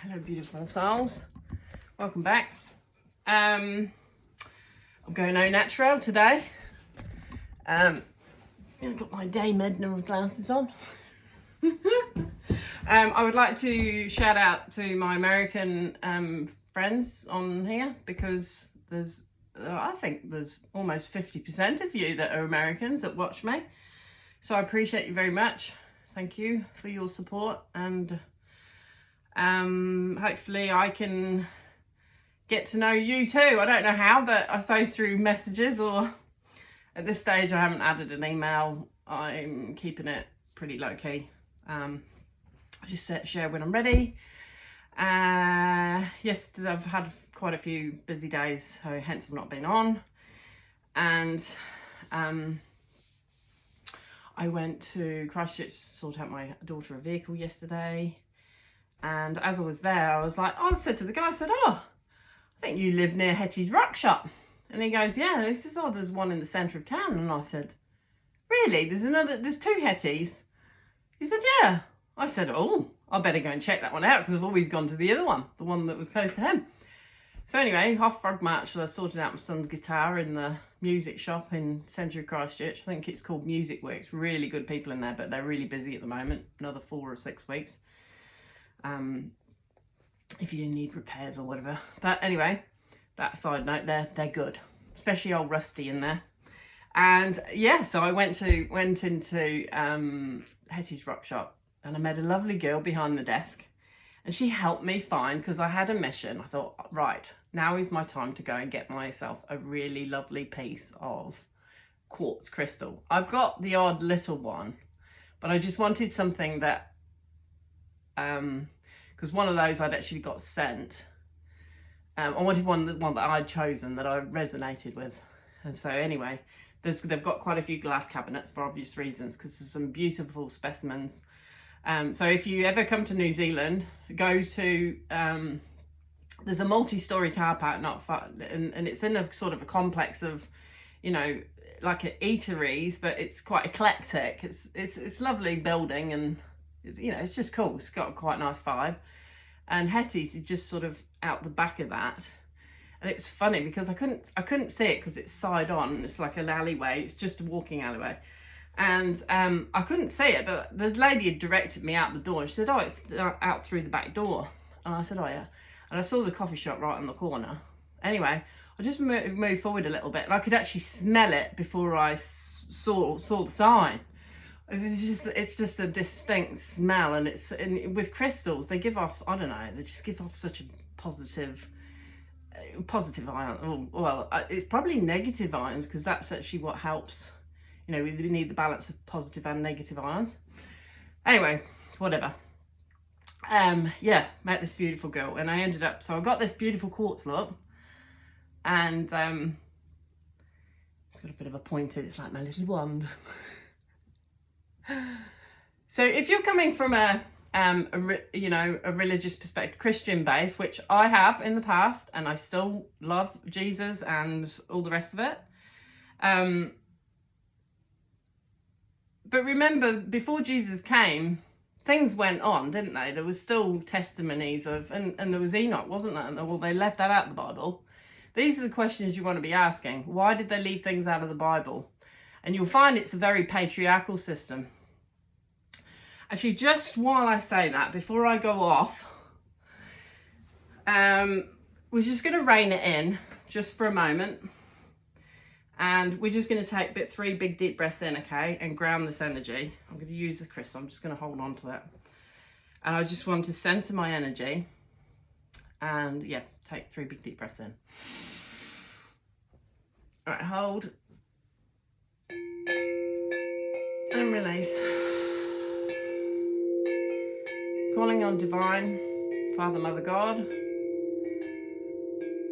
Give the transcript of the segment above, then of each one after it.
Hello, beautiful souls. Welcome back. I'm going au naturel today. I've got my day Medna glasses on. I would like to shout out to my American friends on here because there's, I think there's almost 50% of you that are Americans that watch me. So I appreciate you very much. Thank you for your support, and hopefully I can get to know you too. I don't know how, but I suppose through messages, or at this stage I haven't added an email. I'm keeping it pretty low key. I just share when I'm ready. Yesterday I've had quite a few busy days, so hence I've not been on. And I went to Christchurch to sort out my daughter a vehicle yesterday. And as I was there, I was like, I said to the guy, I said, I think you live near Hetty's Rock Shop. And he goes, yeah. He says, there's one in the centre of town. And I said, really? There's two Hettys? He said, yeah. I said, I better go and check that one out because I've always gone to the other one, the one that was close to him. So anyway, half frog march, I sorted out my son's guitar in the music shop in centre of Christchurch. I think it's called Music Works. Really good people in there, but they're really busy at the moment. Another 4 or 6 weeks. If you need repairs or whatever. But anyway, that side note, they're good, especially old Rusty in there. And yeah, so I went into Hetty's Rock Shop, and I met a lovely girl behind the desk, and she helped me find, because I had a mission. I thought, right, now is my time to go and get myself a really lovely piece of quartz crystal. I've got the odd little one, but I just wanted something that because one of those I'd actually got sent. I wanted one that I'd chosen, that I resonated with. And so anyway, they've got quite a few glass cabinets for obvious reasons, because there's some beautiful specimens. So if you ever come to New Zealand, go to, there's a multi-storey car park not far, and it's in a sort of a complex of, like eateries, but it's quite eclectic. It's lovely building, and it's just cool. It's got quite a nice vibe. And Hetty's is just sort of out the back of that. And it's funny because I couldn't see it because it's side on. It's like an alleyway. It's just a walking alleyway. And I couldn't see it, but the lady had directed me out the door. And she said, it's out through the back door. And I said, oh yeah. And I saw the coffee shop right on the corner. Anyway, I just moved forward a little bit, and I could actually smell it before I saw the sign. It's just a distinct smell, and with crystals, they give off, I don't know, they just give off such a positive ion. Well, it's probably negative ions, because that's actually what helps. We need the balance of positive and negative ions. Anyway, whatever. Met this beautiful girl, and I ended up, so I got this beautiful quartz look, and it's got a bit of a pointed, it's like my little wand. So if you're coming from a religious perspective, Christian base, which I have in the past, and I still love Jesus and all the rest of it. But remember, before Jesus came, things went on, didn't they? There was still testimonies of, and there was Enoch, wasn't there? Well, they left that out of the Bible. These are the questions you want to be asking. Why did they leave things out of the Bible? And you'll find it's a very patriarchal system. Actually, just while I say that, before I go off, we're just going to rein it in just for a moment. And we're just going to take 3 big deep breaths in, okay? And ground this energy. I'm going to use the crystal. I'm just going to hold on to it. And I just want to center my energy. And yeah, take 3 big deep breaths in. All right, hold. And release. Calling on divine Father, Mother, God.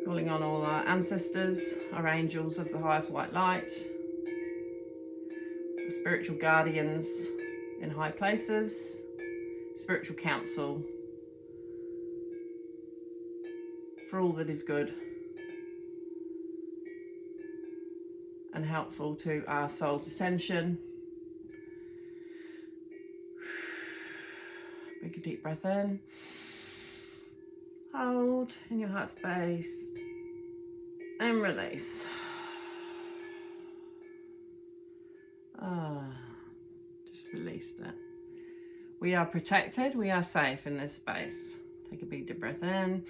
Calling on all our ancestors, our angels of the highest white light, our spiritual guardians in high places, spiritual counsel, for all that is good and helpful to our soul's ascension. Take a deep breath in. Hold in your heart space and release. Just release that. We are protected. We are safe in this space. Take a big deep breath in.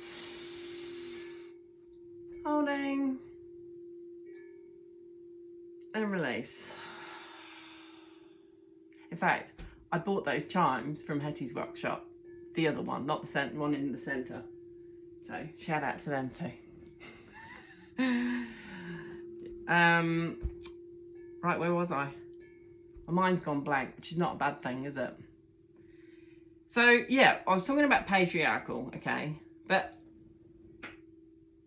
Holding. And release. In fact, I bought those chimes from Hetty's workshop. The other one, not the one in the centre. So shout out to them too. Right, where was I? My mind's gone blank, which is not a bad thing, is it? So yeah, I was talking about patriarchal, okay? But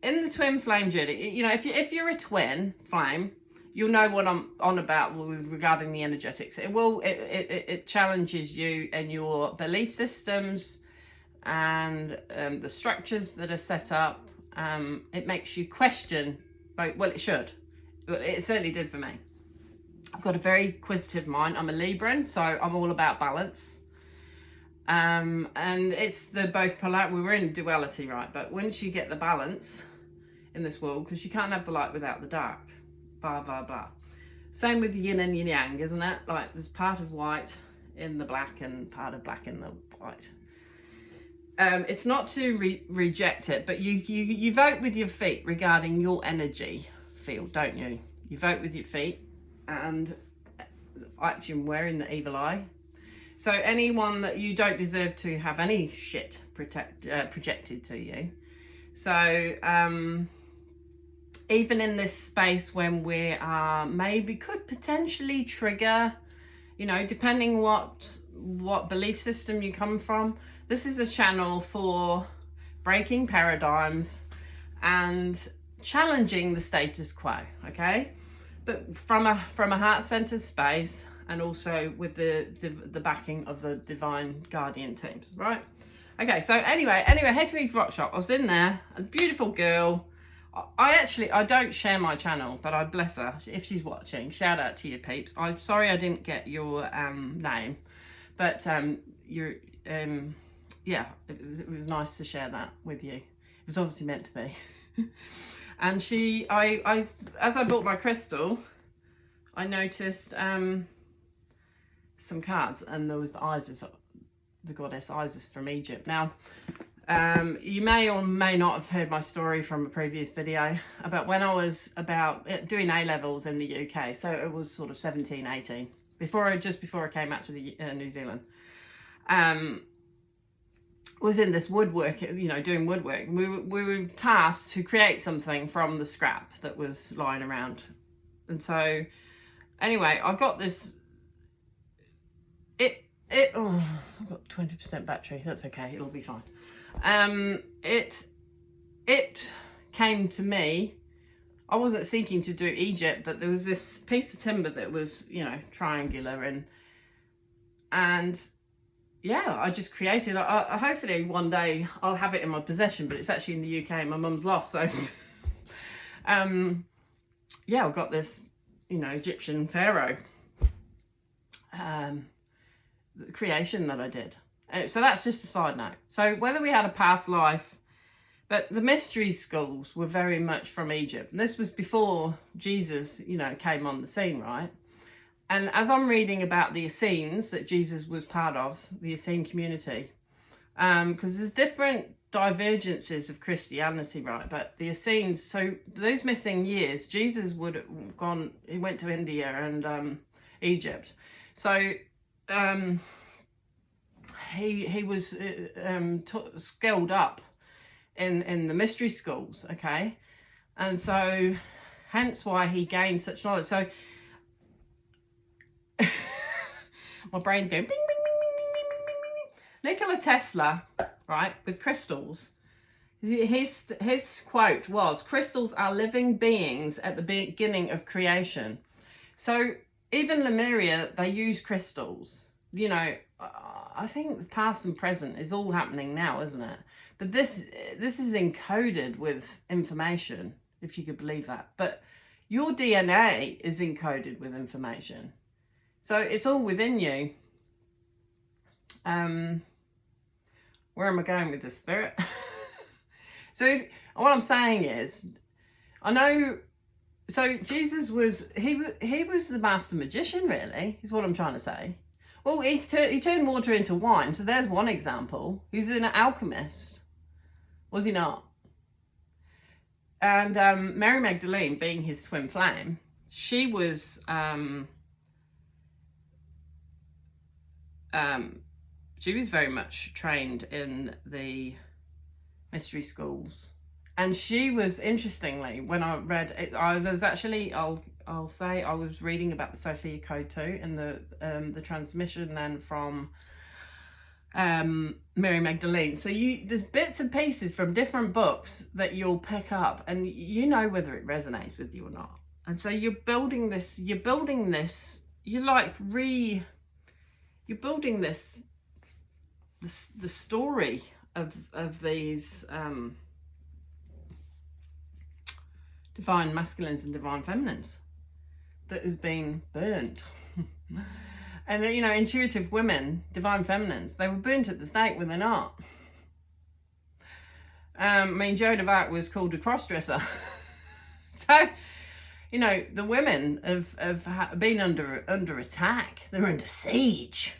in the twin flame journey, you know, if you're a twin flame, you'll know what I'm on about regarding the energetics. It challenges you and your belief systems and the structures that are set up. It makes you question, well, it should. It certainly did for me. I've got a very inquisitive mind. I'm a Libran, so I'm all about balance. And it's the both polar. We were in duality, right? But once you get the balance in this world, because you can't have the light without the dark. Blah, blah, blah. Same with yin and yang, isn't it? Like there's part of white in the black and part of black in the white. It's not to reject it, but you vote with your feet regarding your energy field, don't you? You vote with your feet, and actually I'm wearing the evil eye. So anyone that you don't deserve to have any shit projected to you. So even in this space when we are maybe could potentially trigger, you know, depending what belief system you come from, this is a channel for breaking paradigms and challenging the status quo, okay? But from a heart-centered space, and also with the backing of the divine guardian teams, right? Okay, so anyway, Hetty's workshop. I was in there, a beautiful girl. I don't share my channel, but I bless her if she's watching. Shout out to you peeps. I'm sorry I didn't get your name, but yeah, it was nice to share that with you. It was obviously meant to be. And as I bought my crystal, I noticed some cards, and there was the Isis, the goddess Isis from Egypt. Now, you may or may not have heard my story from a previous video about when I was doing A-levels in the UK. So it was sort of 17, 18, just before I came out to the New Zealand. Was in this woodwork, you know, doing woodwork. We were tasked to create something from the scrap that was lying around. And so, anyway, I got this. Oh, I've got 20% battery. That's okay. It'll be fine. It came to me. I wasn't seeking to do Egypt, but there was this piece of timber that was, you know, triangular and yeah, I just created. Hopefully one day I'll have it in my possession, but it's actually in the UK in my mum's loft. So, yeah, I've got this, you know, Egyptian pharaoh creation that I did. So that's just a side note. So whether we had a past life, but the mystery schools were very much from Egypt. And this was before Jesus, you know, came on the scene, right? And as I'm reading about the Essenes that Jesus was part of, the Essene community, because there's different divergences of Christianity, right? But the Essenes, so those missing years, Jesus would have gone, he went to India and Egypt. So he was skilled up in the mystery schools, okay? And so hence why he gained such knowledge. So my brain's going bing, bing, bing, bing, bing, bing, bing, bing. Nikola Tesla, right, with crystals, his quote was, "Crystals are living beings at the beginning of creation." So even Lemuria, they use crystals. You know, I think the past and present is all happening now, isn't it? But this is encoded with information, if you could believe that. But your DNA is encoded with information. So it's all within you. Where am I going with this, Spirit? So what I'm saying is, I know. So Jesus was he was the master magician, really, is what I'm trying to say. Well, he turned water into wine, so there's one example. He's an alchemist, was he not? And Mary Magdalene, being his twin flame, she was very much trained in the mystery schools. And she was, interestingly, when I read it, I was actually, I'll say, I was reading about the Sophia Code too, in the transmission then from Mary Magdalene. So there's bits and pieces from different books that you'll pick up, and you know whether it resonates with you or not. And so you're building this, you're building this the story of these divine masculines and divine feminines that has been burnt. And you know, intuitive women, divine feminines, they were burnt at the stake, were they not? I mean, Joan of Arc was called a cross-dresser. So, you know, the women have been under attack. They're under siege.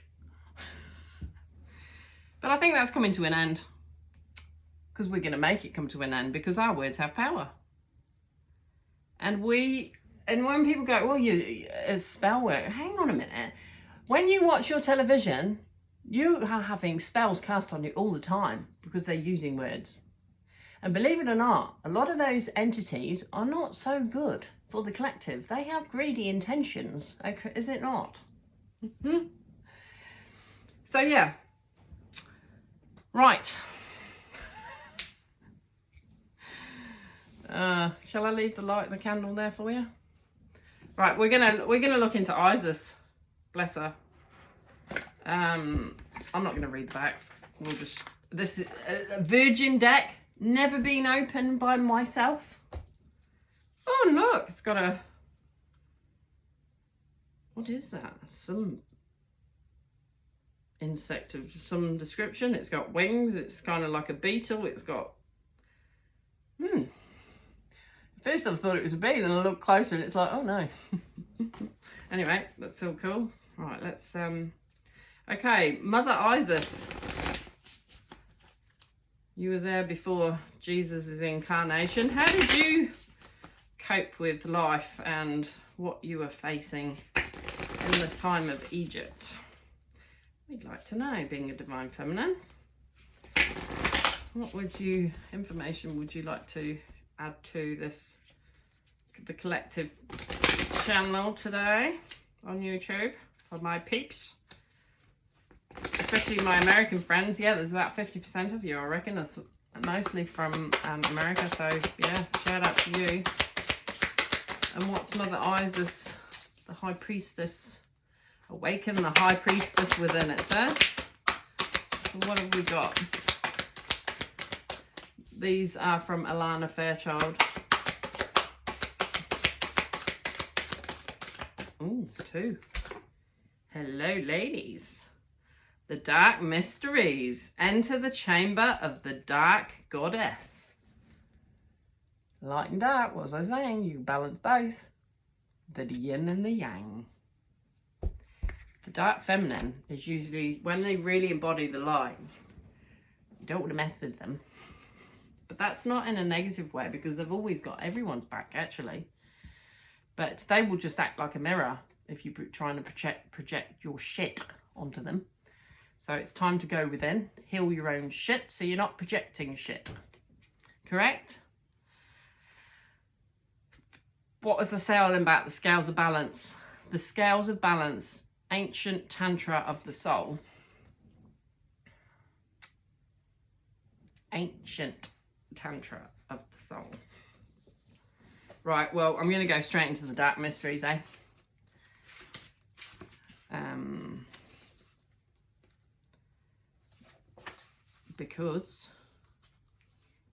But I think that's coming to an end, because we're going to make it come to an end, because our words have power. And when people go, well, as spell work, hang on a minute. When you watch your television, you are having spells cast on you all the time because they're using words. And believe it or not, a lot of those entities are not so good for the collective. They have greedy intentions, is it not? Mm-hmm. So yeah. Right. Shall I leave the candle there for you? Right, we're gonna look into Isis. Bless her. I'm not gonna read the back. This is a virgin deck, never been opened by myself. Oh look, it's got a, what is that? Some insect of some description. It's got wings. It's kind of like a beetle. It's got First I thought it was a bee, then I looked closer and it's like, oh no. Anyway, that's so cool. Right, let's okay, Mother Isis. You were there before Jesus' incarnation. How did you cope with life and what you were facing in the time of Egypt? We'd like to know, being a divine feminine. What information would you like to add to the collective channel today on YouTube for my peeps? Especially my American friends. Yeah, there's about 50% of you, I reckon. That's mostly from America, so yeah, shout out to you. And what's Mother Isis, the High Priestess? Awaken the High Priestess within, it says. So what have we got? These are from Alana Fairchild. Ooh, 2. Hello, ladies. The Dark Mysteries. Enter the chamber of the Dark Goddess. Light and dark, what was I saying? You balance both. The yin and the yang. The dark feminine is usually, when they really embody the light, you don't want to mess with them. But that's not in a negative way, because they've always got everyone's back, actually. But they will just act like a mirror if you're trying to project your shit onto them. So it's time to go within, heal your own shit, so you're not projecting shit. Correct? What was I saying about the scales of balance? The scales of balance, ancient tantra of the soul. Ancient tantra of the soul. Right, well, I'm going to go straight into the dark mysteries, eh? Because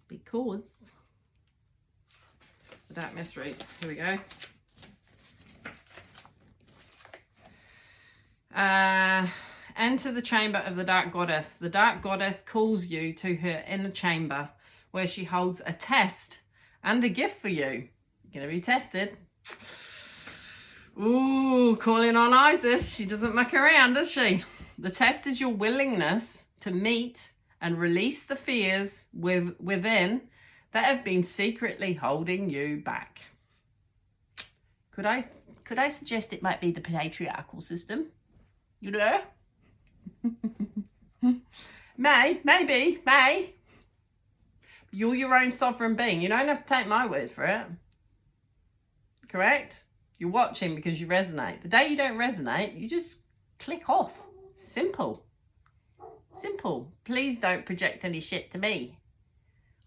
the dark mysteries. Here we go. Enter the chamber of the dark goddess. The dark goddess calls you to her inner chamber, where she holds a test and a gift for you. You're going to be tested. Ooh, calling on Isis. She doesn't muck around, does she? The test is your willingness to meet and release the fears within that have been secretly holding you back. Could I suggest it might be the patriarchal system? You know? Maybe. You're your own sovereign being. You don't have to take my word for it. Correct? You're watching because you resonate. The day you don't resonate, you just click off. Simple. Please don't project any shit to me.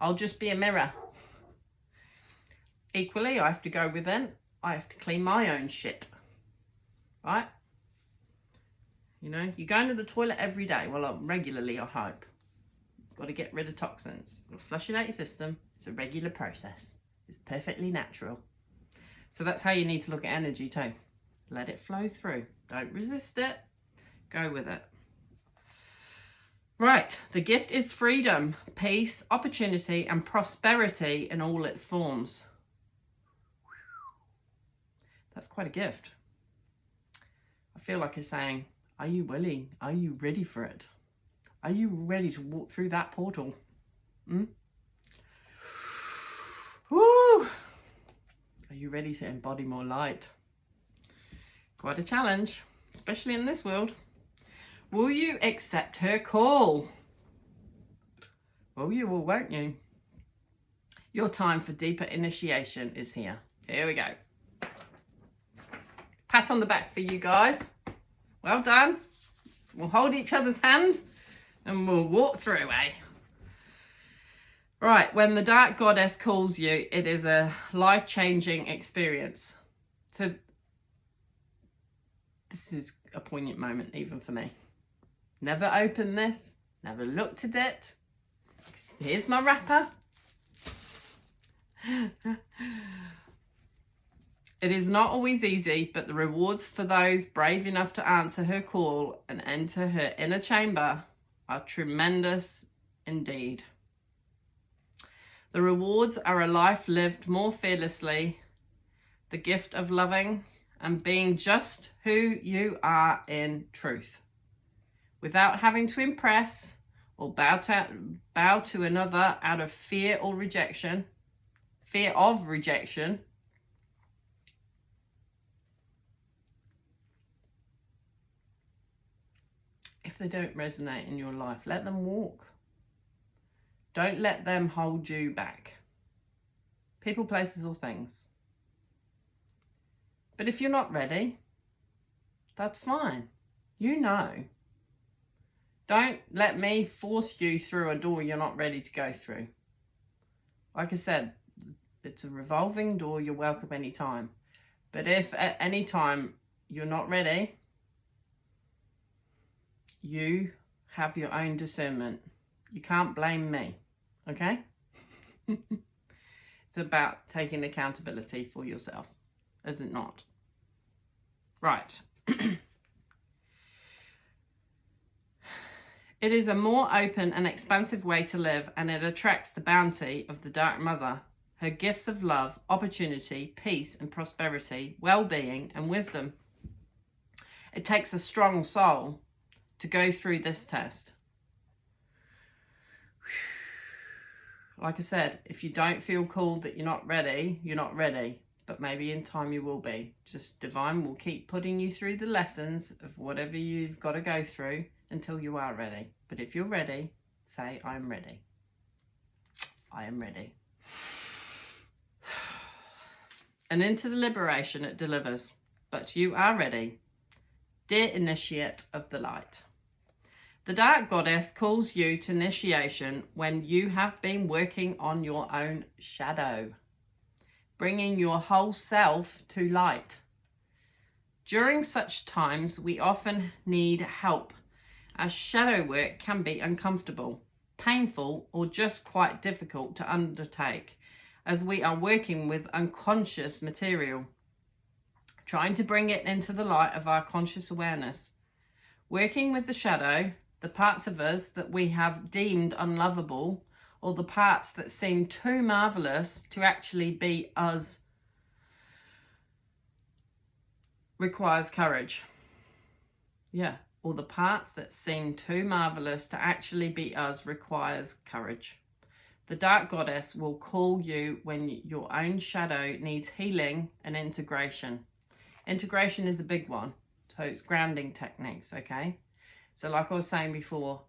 I'll just be a mirror. Equally, I have to go within. I have to clean my own shit. Right? You know, you're going to the toilet every day. Well, regularly, I hope. You've got to get rid of toxins. You've got to flush it out your system. It's a regular process. It's perfectly natural. So that's how you need to look at energy too. Let it flow through. Don't resist it. Go with it. Right. The gift is freedom, peace, opportunity, and prosperity in all its forms. That's quite a gift. I feel like it's saying, are you willing? Are you ready for it? Are you ready to walk through that portal? Woo! Are you ready to embody more light? Quite a challenge, especially in this world. Will you accept her call? Well, you will, won't you? Your time for deeper initiation is here. Here we go. Pat on the back for you guys. Well done. We'll hold each other's hand and we'll walk through, eh? Right, when the dark goddess calls you, it is a life-changing experience. So this is a poignant moment even for me. Never opened this, never looked at it. Here's my wrapper. It is not always easy, but the rewards for those brave enough to answer her call and enter her inner chamber are tremendous indeed. The rewards are a life lived more fearlessly, the gift of loving and being just who you are in truth, without having to impress or bow to another out of fear of rejection. If they don't resonate in your life, let them walk. Don't let them hold you back. People, places, or things. But if you're not ready, that's fine. You know. Don't let me force you through a door you're not ready to go through. Like I said, it's a revolving door. You're welcome anytime. But if at any time you're not ready, you have your own discernment. You can't blame me. Okay? It's about taking accountability for yourself, is it not? Right. It is a more open and expansive way to live, and it attracts the bounty of the Dark Mother, her gifts of love, opportunity, peace and prosperity, well-being and wisdom. It takes a strong soul to go through this test. Like I said, if you don't feel called that you're not ready, you're not ready. But maybe in time you will be. Just Divine will keep putting you through the lessons of whatever you've got to go through until you are ready. But if you're ready, say, I'm ready. I am ready. And into the liberation it delivers. But you are ready. Dear initiate of the light. The Dark Goddess calls you to initiation when you have been working on your own shadow, bringing your whole self to light. During such times, we often need help, as shadow work can be uncomfortable, painful, or just quite difficult to undertake, as we are working with unconscious material, trying to bring it into the light of our conscious awareness. Working with the shadow, the parts of us that we have deemed unlovable or the parts that seem too marvelous to actually be us requires courage. Yeah, or the parts that seem too marvelous to actually be us requires courage. The dark goddess will call you when your own shadow needs healing and integration. Integration is a big one. So it's grounding techniques, okay? So like I was saying before,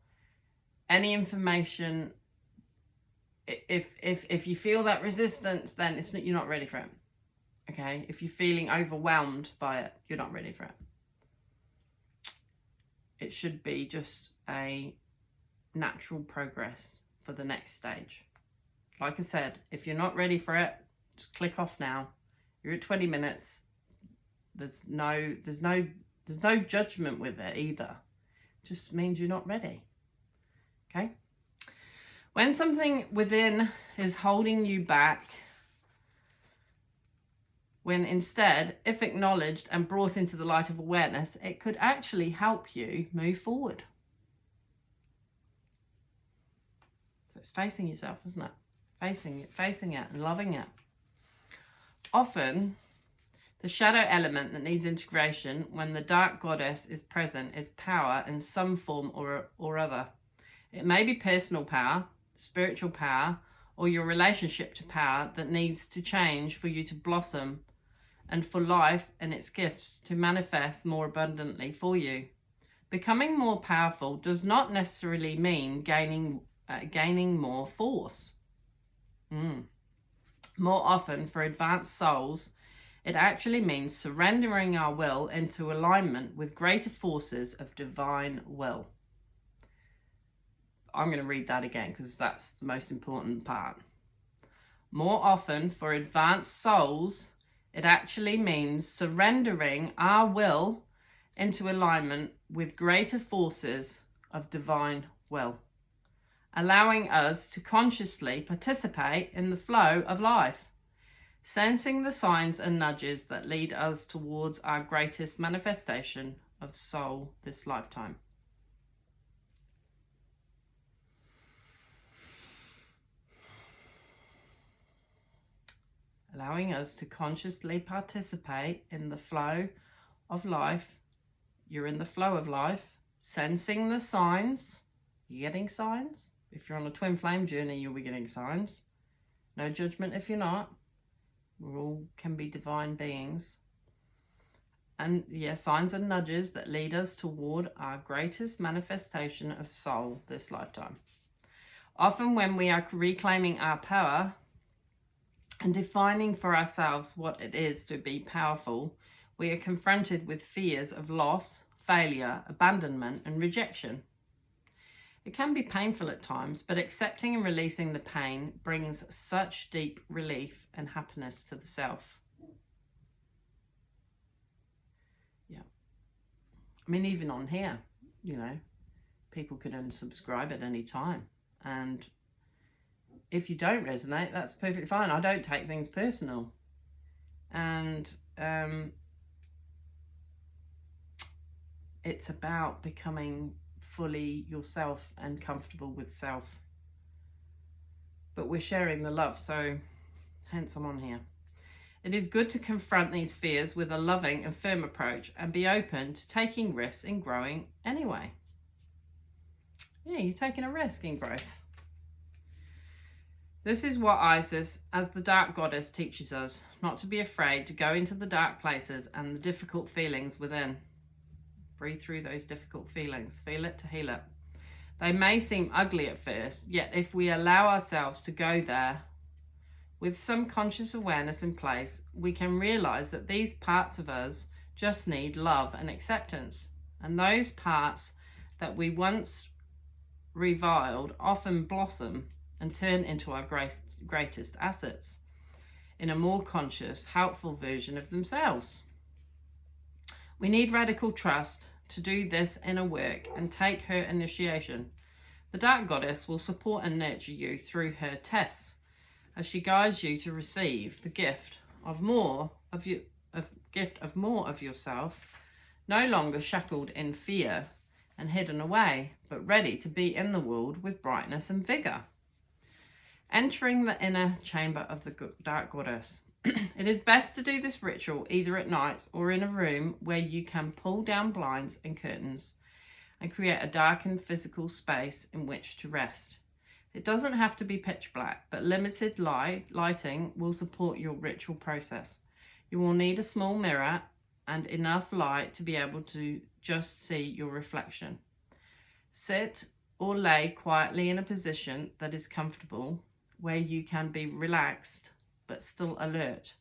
any information, if you feel that resistance, then you're not ready for it. Okay? If you're feeling overwhelmed by it, you're not ready for it. It should be just a natural progress for the next stage. Like I said, if you're not ready for it, just click off now. You're at 20 minutes. There's no judgment with it either. It just means you're not ready. Okay? When something within is holding you back, when instead, if acknowledged and brought into the light of awareness, it could actually help you move forward. So it's facing yourself, isn't it? Facing it and loving it. Often, the shadow element that needs integration when the dark goddess is present is power in some form or other. It may be personal power, spiritual power, or your relationship to power that needs to change for you to blossom and for life and its gifts to manifest more abundantly for you. Becoming more powerful does not necessarily mean gaining more force. More often, for advanced souls, it actually means surrendering our will into alignment with greater forces of divine will. I'm going to read that again because that's the most important part. More often, for advanced souls, it actually means surrendering our will into alignment with greater forces of divine will, allowing us to consciously participate in the flow of life, sensing the signs and nudges that lead us towards our greatest manifestation of soul this lifetime. Allowing us to consciously participate in the flow of life. You're in the flow of life, sensing the signs. You're getting signs. If you're on a twin flame journey, you'll be getting signs. No judgment if you're not. We all can be divine beings. And signs and nudges that lead us toward our greatest manifestation of soul this lifetime. Often when we are reclaiming our power and defining for ourselves what it is to be powerful, we are confronted with fears of loss, failure, abandonment, and rejection. It can be painful at times, but accepting and releasing the pain brings such deep relief and happiness to the self. Yeah. I mean, even on here, people could unsubscribe at any time. And if you don't resonate, that's perfectly fine. I don't take things personal. And it's about becoming fully yourself and comfortable with self. But we're sharing the love, so hence I'm on here. It is good to confront these fears with a loving and firm approach and be open to taking risks in growing anyway. Yeah, you're taking a risk in growth. This is what Isis, as the dark goddess, teaches us, not to be afraid to go into the dark places and the difficult feelings within. Breathe through those difficult feelings. Feel it to heal it. They may seem ugly at first, yet if we allow ourselves to go there with some conscious awareness in place, we can realize that these parts of us just need love and acceptance. And those parts that we once reviled often blossom and turn into our greatest assets in a more conscious, helpful version of themselves. We need radical trust to do this inner work and take her initiation. The dark goddess will support and nurture you through her tests as she guides you to receive the gift of more of yourself, no longer shackled in fear and hidden away, but ready to be in the world with brightness and vigor. Entering the inner chamber of the Dark Goddess. It is best to do this ritual either at night or in a room where you can pull down blinds and curtains and create a darkened physical space in which to rest. It doesn't have to be pitch black, but limited lighting will support your ritual process. You will need a small mirror and enough light to be able to just see your reflection. Sit or lay quietly in a position that is comfortable, where you can be relaxed but still alert.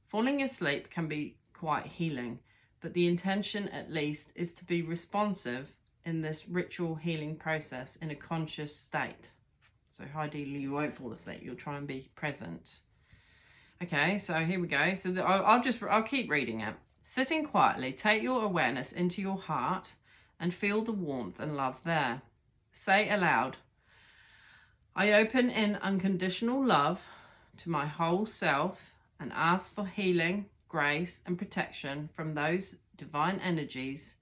Falling asleep can be quite healing, but the intention at least is to be responsive in this ritual healing process in a conscious state. So ideally you won't fall asleep, you'll try and be present. Okay, so here we go. So I'll keep reading it. Sitting quietly, take your awareness into your heart and feel the warmth and love there. Say aloud, I open in unconditional love to my whole self and ask for healing, grace, and protection from those divine energies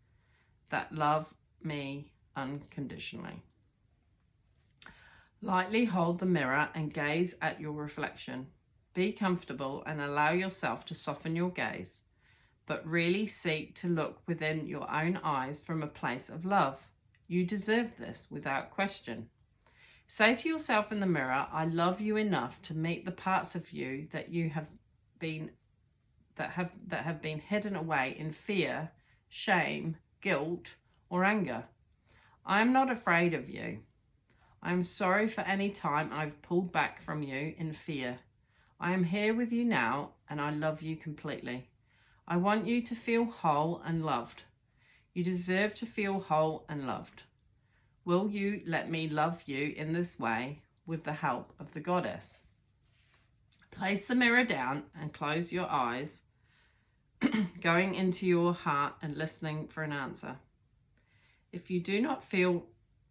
that love me unconditionally. Lightly hold the mirror and gaze at your reflection. Be comfortable and allow yourself to soften your gaze, but really seek to look within your own eyes from a place of love. You deserve this without question. Say to yourself in the mirror, I love you enough to meet the parts of you that have been hidden away in fear, shame, guilt, or anger. I am not afraid of you. I am sorry for any time I've pulled back from you in fear. I am here with you now, and I love you completely. I want you to feel whole and loved. You deserve to feel whole and loved. Will you let me love you in this way with the help of the goddess? Place the mirror down and close your eyes, going into your heart and listening for an answer. If you do not feel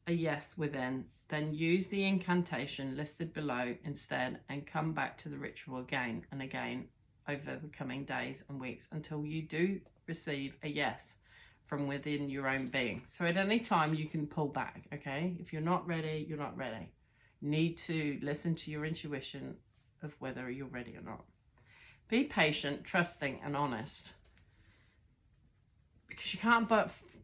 a yes within, then use the incantation listed below instead and come back to the ritual again and again over the coming days and weeks until you do receive a yes from within your own being. So at any time you can pull back, okay? If you're not ready, you're not ready. You need to listen to your intuition of whether you're ready or not. Be patient, trusting, and honest. Because you can't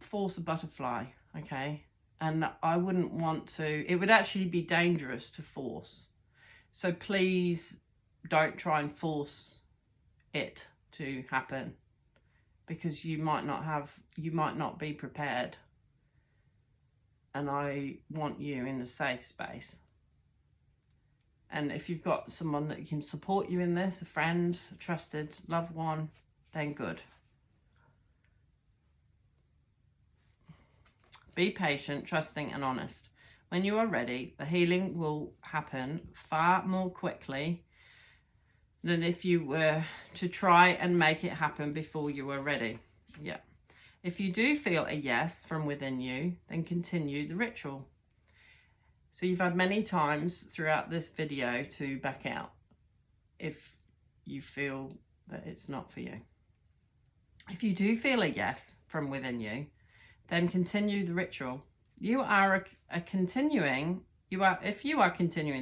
force a butterfly, okay? And I wouldn't want to, it would actually be dangerous to force. So please don't try and force it to happen, because you might not be prepared. And I want you in a safe space. And if you've got someone that can support you in this, a friend, a trusted loved one, then good. Be patient, trusting, and honest. When you are ready, the healing will happen far more quickly than if you were to try and make it happen before you were ready. Yeah. If you do feel a yes from within you, then continue the ritual. So you've had many times throughout this video to back out if you feel that it's not for you. If you do feel a yes from within you, then continue the ritual. If you are continuing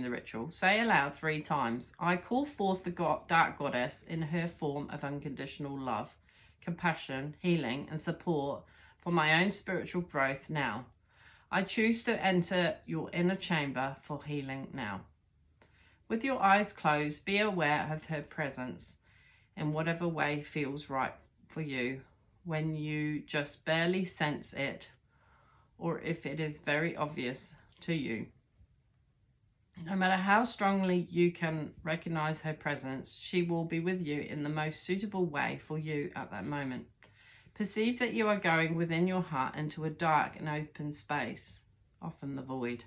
the ritual, say aloud 3 times, I call forth the Dark Goddess in her form of unconditional love, compassion, healing, and support for my own spiritual growth now. I choose to enter your inner chamber for healing now. With your eyes closed, be aware of her presence in whatever way feels right for you, when you just barely sense it, or if it is very obvious to you. No matter how strongly you can recognize her presence, she will be with you in the most suitable way for you at that moment. Perceive that you are going within your heart into a dark and open space, often the void.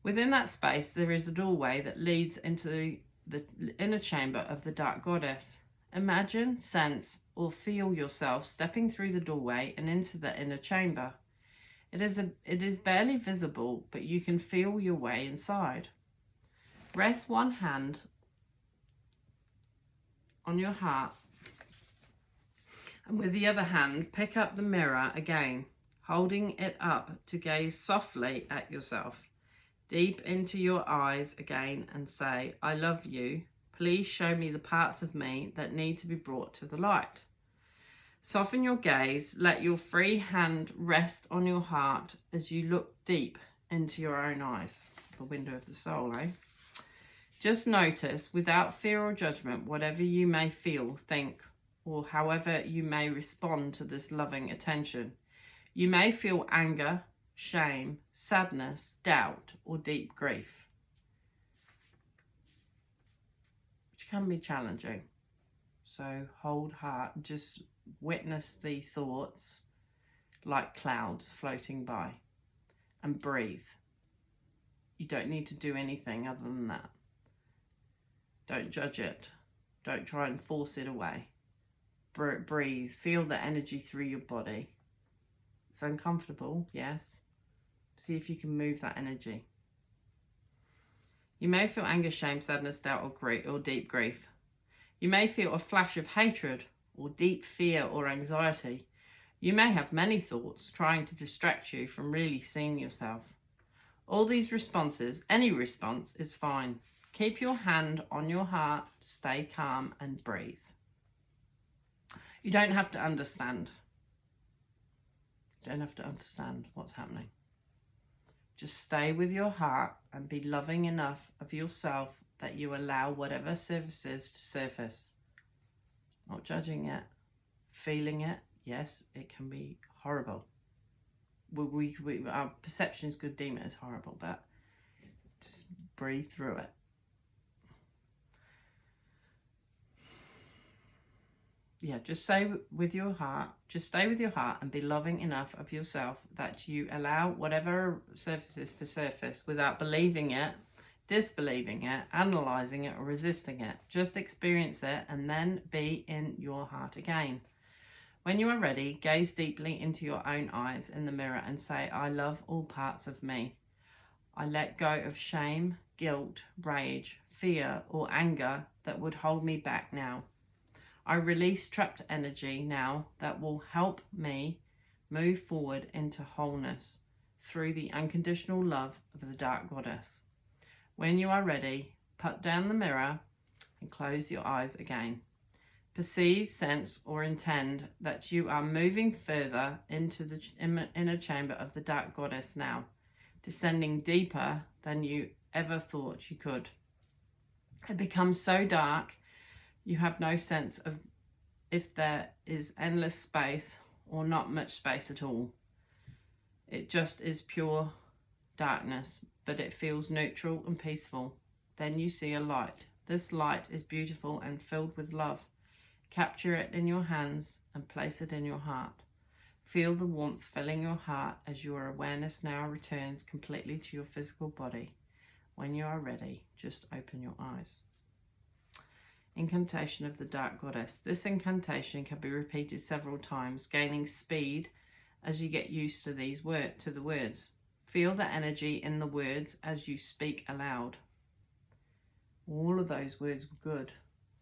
Within that space, there is a doorway that leads into the inner chamber of the Dark Goddess. Imagine, sense, or feel yourself stepping through the doorway and into the inner chamber. It is barely visible, but you can feel your way inside. Rest one hand on your heart, and with the other hand, pick up the mirror again, holding it up to gaze softly at yourself. deep into your eyes again and say, I love you. Please show me the parts of me that need to be brought to the light. Soften your gaze. Let your free hand rest on your heart as you look deep into your own eyes. The window of the soul, eh? Just notice, without fear or judgment, whatever you may feel, think, or however you may respond to this loving attention. You may feel anger, shame, sadness, doubt, or deep grief, which can be challenging. So hold heart, just witness the thoughts like clouds floating by and breathe. You don't need to do anything other than that. Don't judge it. Don't try and force it away. Breathe. Feel the energy through your body. It's uncomfortable, yes. See if you can move that energy. You may feel anger, shame, sadness, doubt, or deep grief. You may feel a flash of hatred or deep fear or anxiety. You may have many thoughts trying to distract you from really seeing yourself. All these responses, any response, is fine. Keep your hand on your heart, stay calm and breathe. You don't have to understand. You don't have to understand what's happening. Just stay with your heart and be loving enough of yourself that you allow whatever surfaces to surface. Not judging it, feeling it. Yes, it can be horrible. Our perceptions could deem it as horrible, but just breathe through it. Yeah, just stay with your heart. Just stay with your heart and be loving enough of yourself that you allow whatever surfaces to surface without believing it, disbelieving it, analysing it or resisting it. Just experience it and then be in your heart again. When you are ready, gaze deeply into your own eyes in the mirror and say, I love all parts of me. I let go of shame, guilt, rage, fear or anger that would hold me back now. I release trapped energy now that will help me move forward into wholeness through the unconditional love of the Dark Goddess. When you are ready, put down the mirror and close your eyes again. Perceive, sense, or intend that you are moving further into the inner chamber of the Dark Goddess now, descending deeper than you ever thought you could. It becomes so dark, you have no sense of if there is endless space or not much space at all. It just is pure darkness, but it feels neutral and peaceful. Then you see a light. This light is beautiful and filled with love. Capture it in your hands and place it in your heart. Feel the warmth filling your heart as your awareness now returns completely to your physical body. When you are ready, just open your eyes. Incantation of the Dark Goddess. This incantation can be repeated several times, gaining speed as you get used to the words. Feel the energy in the words as you speak aloud. All of those words were good,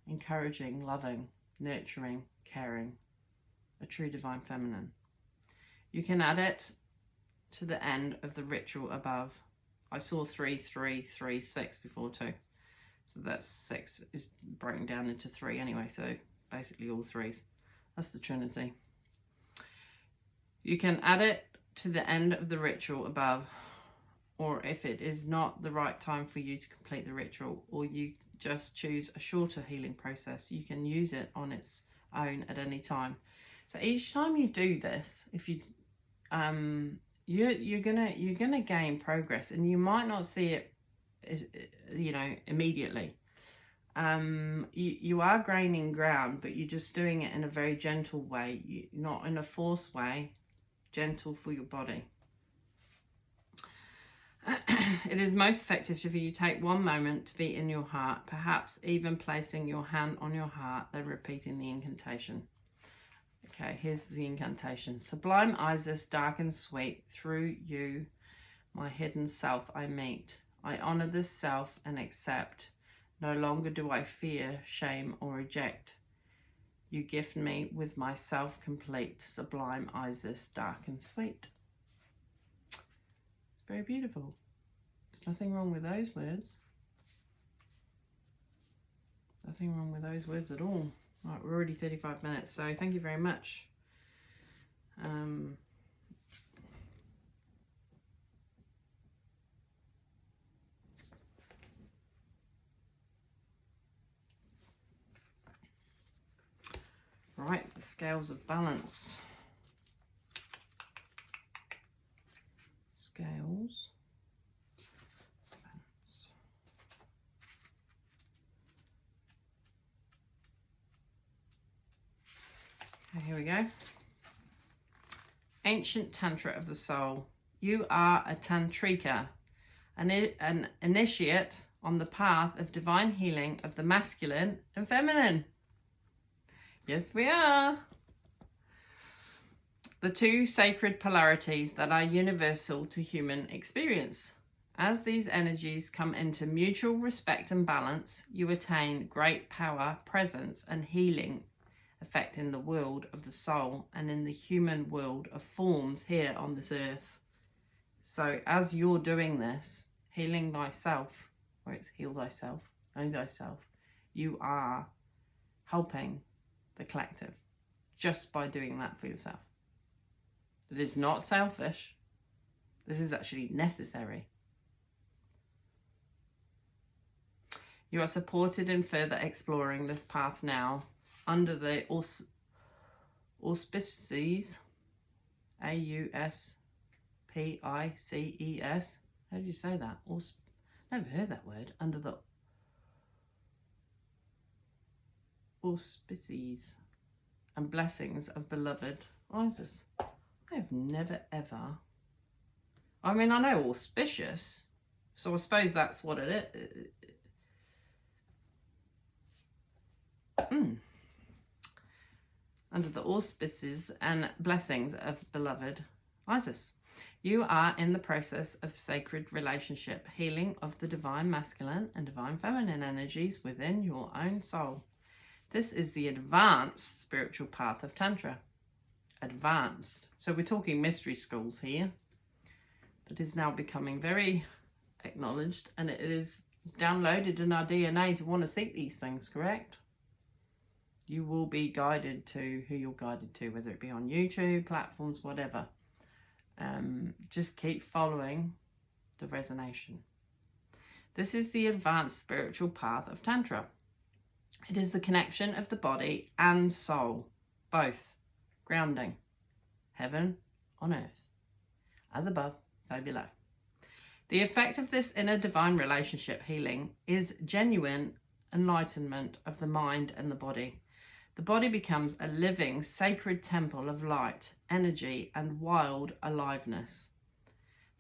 encouraging, loving, nurturing, caring, a true divine feminine. You can add it to the end of the ritual above. I saw 3, 3, 3, 6 before too. So that's 6 is broken down into 3 anyway, so basically all 3s. That's the Trinity. You can add it to the end of the ritual above, or if it is not the right time for you to complete the ritual, or you just choose a shorter healing process, you can use it on its own at any time. So each time you do this, if you you're gonna gain progress, and you might not see it immediately. You are gaining ground, but you're just doing it in a very gentle way, not in a forced way, gentle for your body. It is most effective if you take one moment to be in your heart, perhaps even placing your hand on your heart, then repeating the incantation. Okay, here's the incantation. Sublime Isis, dark and sweet, through you, my hidden self I meet. I honor this self and accept. No longer do I fear, shame, or reject. You gift me with myself complete. Sublime Isis, dark and sweet. Very beautiful. There's nothing wrong with those words. Nothing wrong with those words at all. Right, we're already 35 minutes, so thank you very much. Right, the scales of balance. Scales. Balance. Okay, here we go. Ancient Tantra of the soul. You are a Tantrika, an initiate on the path of divine healing of the masculine and feminine. Yes, we are. The two sacred polarities that are universal to human experience. As these energies come into mutual respect and balance, you attain great power, presence, and healing effect in the world of the soul and in the human world of forms here on this earth. So as you're doing this, healing thyself, or it's heal thyself, know thyself, you are helping the collective just by doing that for yourself. It is not selfish. This is actually necessary. You are supported in further exploring this path now under the auspices, AUSPICES. How do you say that? Never heard that word. Under the auspices and blessings of beloved Isis. I have never ever. I mean, I know auspicious, so I suppose that's what it is. Under the auspices and blessings of beloved Isis. You are in the process of sacred relationship, healing of the divine masculine and divine feminine energies within your own soul. This is the advanced spiritual path of Tantra. Advanced. So we're talking mystery schools here. That is now becoming very acknowledged, and it is downloaded in our DNA to want to seek these things, correct? You will be guided to who you're guided to, whether it be on YouTube, platforms, whatever. Just keep following the resonation. This is the advanced spiritual path of Tantra. It is the connection of the body and soul, both, grounding, heaven on earth, as above, so below. The effect of this inner divine relationship healing is genuine enlightenment of the mind and the body. The body becomes a living, sacred temple of light, energy, and wild aliveness.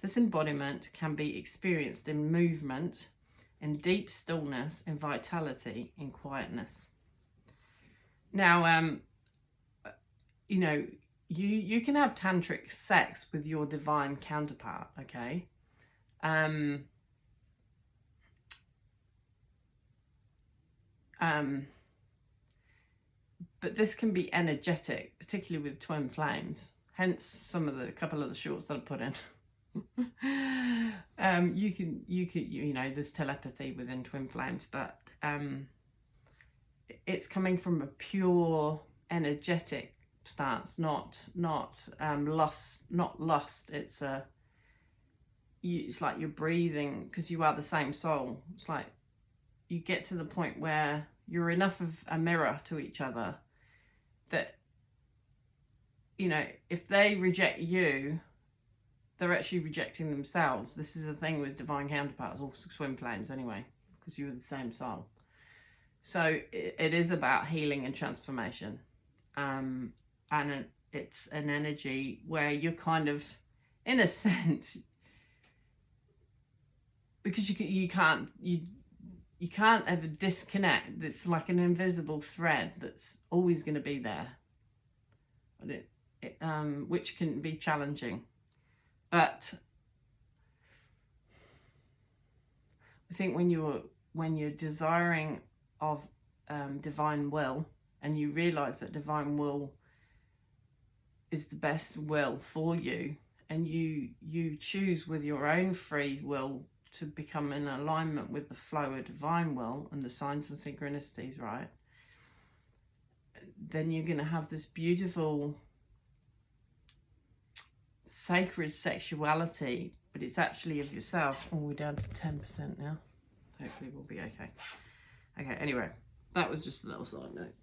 This embodiment can be experienced in movement, in deep stillness, in vitality, in quietness. Now, you know, you can have tantric sex with your divine counterpart, okay? But this can be energetic, particularly with twin flames. Hence, a couple of the shorts that I put in. You know, there's telepathy within twin flames, but it's coming from a pure energetic stance, not lust. It's like you're breathing because you are the same soul. It's like you get to the point where you're enough of a mirror to each other that, you know, if they reject you, they're actually rejecting themselves. This is the thing with divine counterparts, or twin flames anyway, because you're the same soul. So it is about healing and transformation. And it's an energy where you're kind of, in a sense, because you can't ever disconnect. It's like an invisible thread that's always going to be there, which can be challenging. But I think when you're desiring of divine will, and you realize that divine will is the best will for you, and you choose with your own free will to become in alignment with the flow of divine will and the signs and synchronicities, right? Then you're going to have this beautiful sacred sexuality, but it's actually of yourself. Oh, we're down to 10% now. Hopefully we'll be okay. Okay, anyway, that was just a little side note.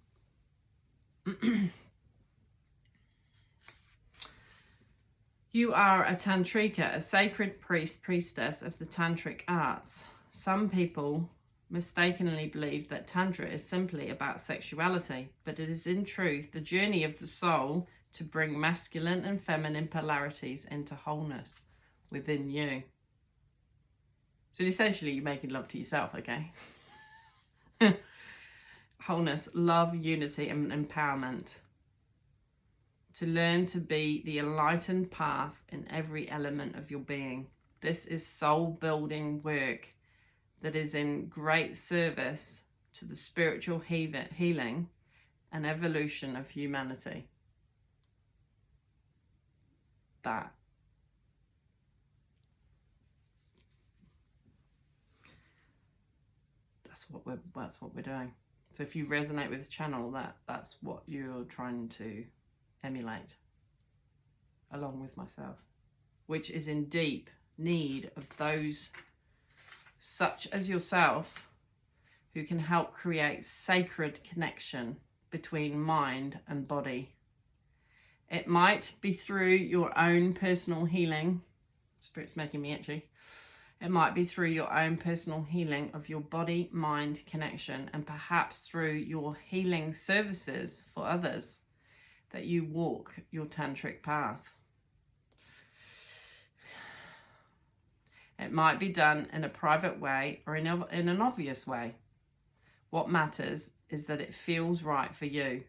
You are a tantrika, a sacred priest, priestess of the tantric arts. Some people mistakenly believe that tantra is simply about sexuality, but it is in truth the journey of the soul to bring masculine and feminine polarities into wholeness within you. So essentially you're making love to yourself, okay? Wholeness, love, unity, and empowerment. To learn to be the enlightened path in every element of your being. This is soul-building work that is in great service to the spiritual healing and evolution of humanity. That's what we're doing. So if you resonate with this channel, that's what you're trying to emulate, along with myself, which is in deep need of those such as yourself who can help create sacred connection between mind and body. It might be through your own personal healing. Spirit's making me itchy. It might be through your own personal healing of your body-mind connection, and perhaps through your healing services for others, that you walk your tantric path. It might be done in a private way or in an obvious way. What matters is that it feels right for you.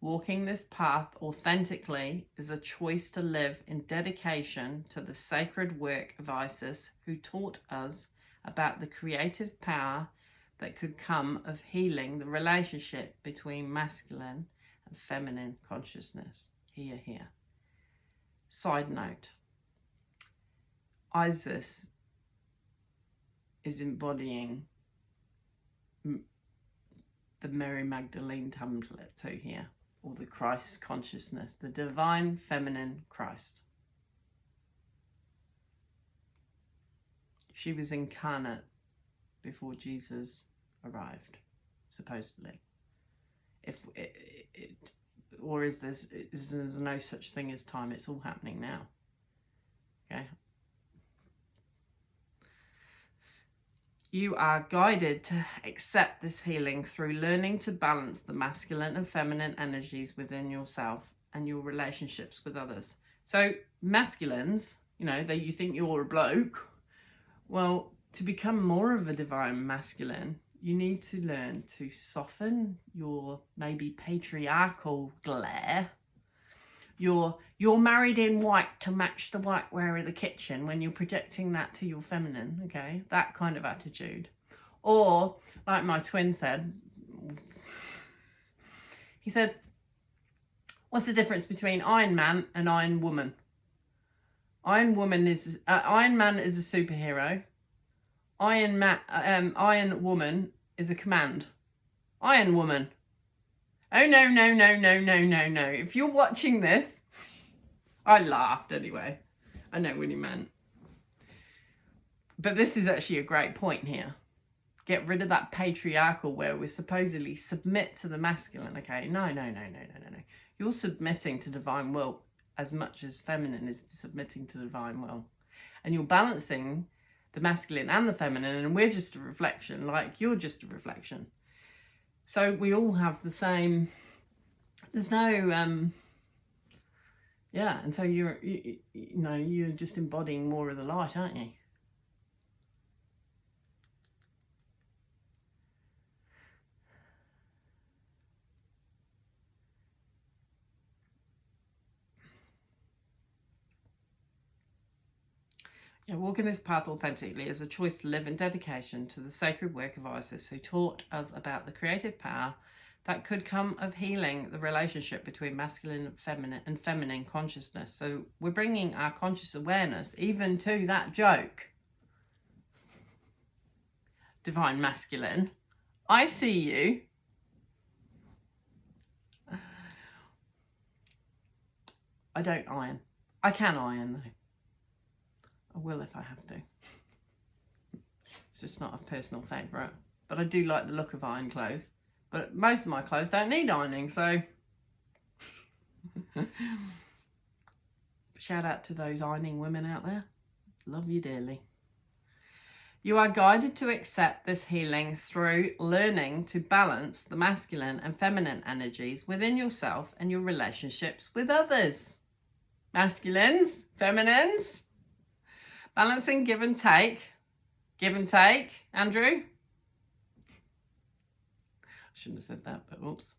Walking this path authentically is a choice to live in dedication to the sacred work of Isis, who taught us about the creative power that could come of healing the relationship between masculine and feminine consciousness. Here, here. Side note. Isis is embodying the Mary Magdalene template too here, or the Christ consciousness, the divine feminine Christ. She was incarnate before Jesus arrived, supposedly. Or is there no such thing as time? It's all happening now. Okay. You are guided to accept this healing through learning to balance the masculine and feminine energies within yourself and your relationships with others. So masculines, you think you're a bloke. Well, to become more of a divine masculine, you need to learn to soften your maybe patriarchal glare. You're married in white to match the whiteware of the kitchen when you're projecting that to your feminine, okay? That kind of attitude. Or, like my twin said, he said, what's the difference between Iron Man and Iron Woman? Iron Man is a superhero. Iron Woman is a command. Iron Woman. Oh, no. If you're watching this, I laughed anyway. I know what he meant. But this is actually a great point here. Get rid of that patriarchal where we supposedly submit to the masculine, okay? No. You're submitting to divine will as much as feminine is submitting to divine will. And you're balancing the masculine and the feminine, and we're just a reflection, like you're just a reflection. So we all have the same, there's no, and so you're just embodying more of the light, aren't you? Yeah, walking this path authentically is a choice to live in dedication to the sacred work of Isis, who taught us about the creative power that could come of healing the relationship between masculine and feminine consciousness. So we're bringing our conscious awareness even to that joke. divine masculine, I see you. I don't iron. I can iron though. I will if I have to. It's just not a personal favourite. But I do like the look of iron clothes. But most of my clothes don't need ironing, so shout out to those ironing women out there. Love you dearly. You are guided to accept this healing through learning to balance the masculine and feminine energies within yourself and your relationships with others. Masculines, feminines, balancing give and take. Give and take, Andrew. I shouldn't have said that, but oops.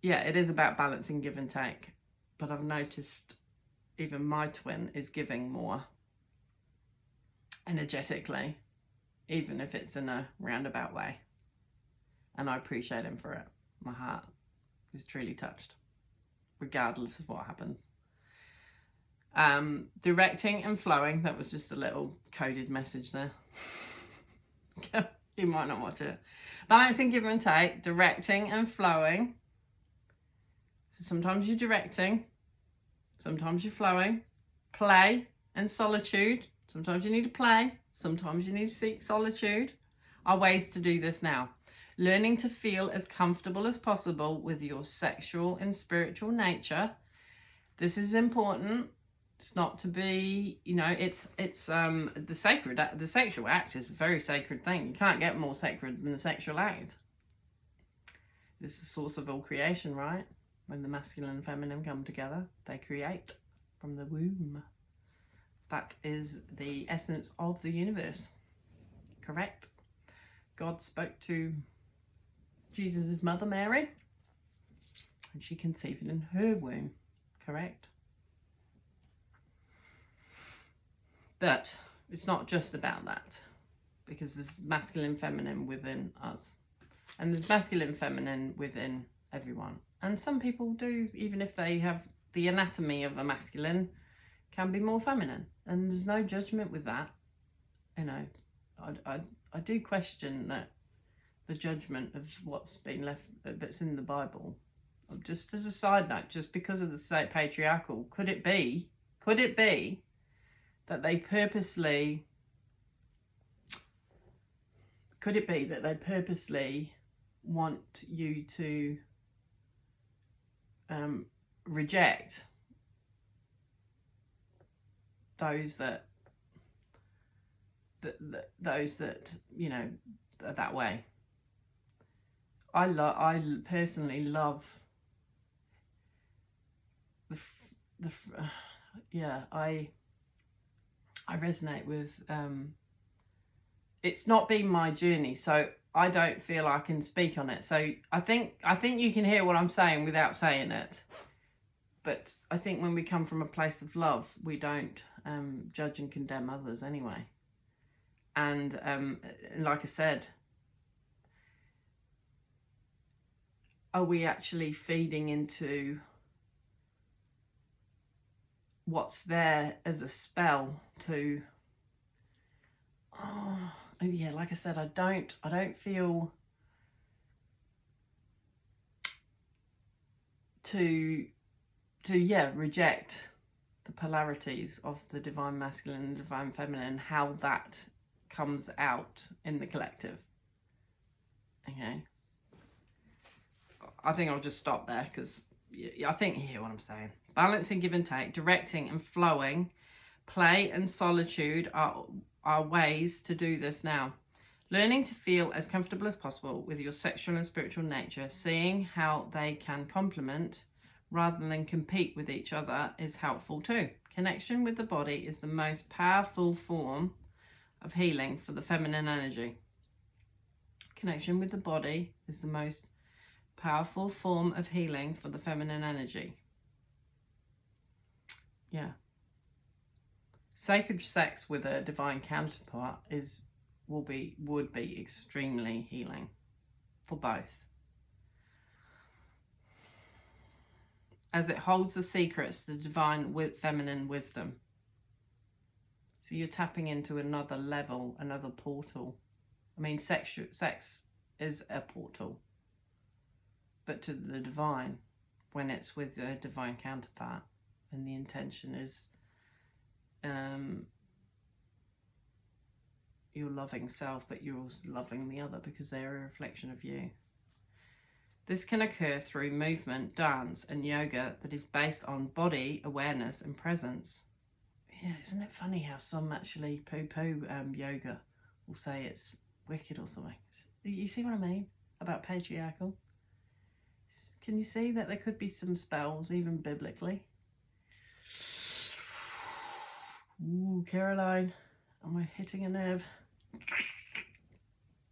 Yeah, it is about balancing give and take. But I've noticed even my twin is giving more energetically, even if it's in a roundabout way. And I appreciate him for it. My heart is truly touched, regardless of what happens. Directing and flowing, that was just a little coded message there. You might not watch it. Balancing give and take, directing and flowing. So sometimes you're directing, sometimes you're flowing. Play and solitude. Sometimes you need to play, sometimes you need to seek solitude. Are ways to do this now. Learning to feel as comfortable as possible with your sexual and spiritual nature. This is important. It's not to be, you know, it's the sexual act is a very sacred thing. You can't get more sacred than the sexual act. This is the source of all creation, right? When the masculine and feminine come together, they create from the womb. That is the essence of the universe. Correct? God spoke to Jesus' mother, Mary, and she conceived in her womb. Correct? But it's not just about that, because there's masculine and feminine within us. And there's masculine and feminine within everyone. And some people do, even if they have the anatomy of a masculine, can be more feminine. And there's no judgment with that. You know, I do question that the judgment of what's been left, that's in the Bible. Just as a side note, just because of the patriarchal, could it be that they purposely want you to reject those that you know are that way? I personally love I resonate with it's not been my journey, so I don't feel I can speak on it. So I think you can hear what I'm saying without saying it. But I think when we come from a place of love, we don't judge and condemn others anyway. And like I said, are we actually feeding into what's there as a spell to? Oh yeah, like I said, I don't feel to reject the polarities of the divine masculine and divine feminine, how that comes out in the collective. Okay, I think I'll just stop there, because I think you hear what I'm saying. Balancing give and take, directing and flowing, play and solitude are ways to do this now. Learning to feel as comfortable as possible with your sexual and spiritual nature, seeing how they can complement rather than compete with each other is helpful too. Connection with the body is the most powerful form of healing for the feminine energy. Connection with the body is the most powerful form of healing for the feminine energy. Yeah. Sacred sex with a divine counterpart would be extremely healing for both, as it holds the secrets to divine with feminine wisdom. So you're tapping into another level, another portal. I mean, sex is a portal, but to the divine, when it's with a divine counterpart, and the intention is your loving self, but you're also loving the other because they're a reflection of you. This can occur through movement, dance, and yoga that is based on body awareness and presence. Yeah, isn't it funny how some actually poo-poo yoga will say it's wicked or something? You see what I mean about patriarchal? Can you see that there could be some spells, even biblically? Ooh, Caroline, am I hitting a nerve?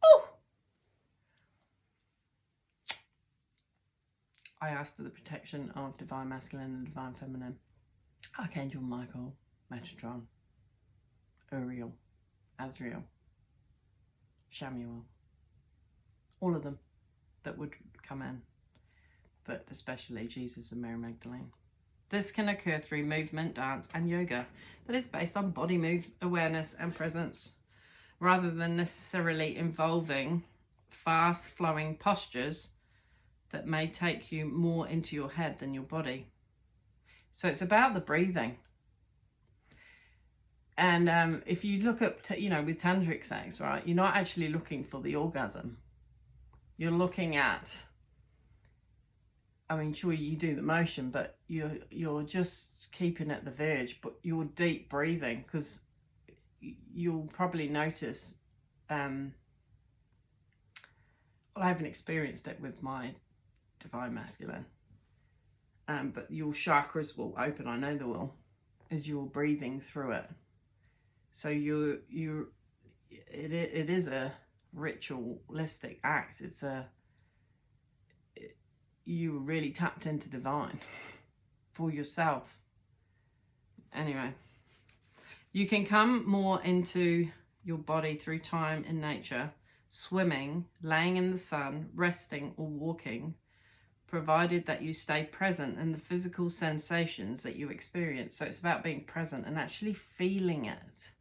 Oh! I asked for the protection of divine masculine and divine feminine. Archangel Michael, Metatron, Uriel, Azrael, Shamuel, all of them that would come in, but especially Jesus and Mary Magdalene. This can occur through movement, dance, and yoga that is based on body move, awareness, and presence, rather than necessarily involving fast-flowing postures that may take you more into your head than your body. So it's about the breathing. And if you look up, with tantric sex, right, you're not actually looking for the orgasm. You're looking at, I mean, sure, you do the motion, but you're just keeping at the verge, but you're deep breathing, because you'll probably notice, well, I haven't experienced it with my divine masculine, but your chakras will open, I know they will, as you're breathing through it. So it is a ritualistic act. You really tapped into divine for yourself. Anyway, you can come more into your body through time in nature, swimming, laying in the sun, resting, or walking, provided that you stay present in the physical sensations that you experience. So it's about being present and actually feeling it.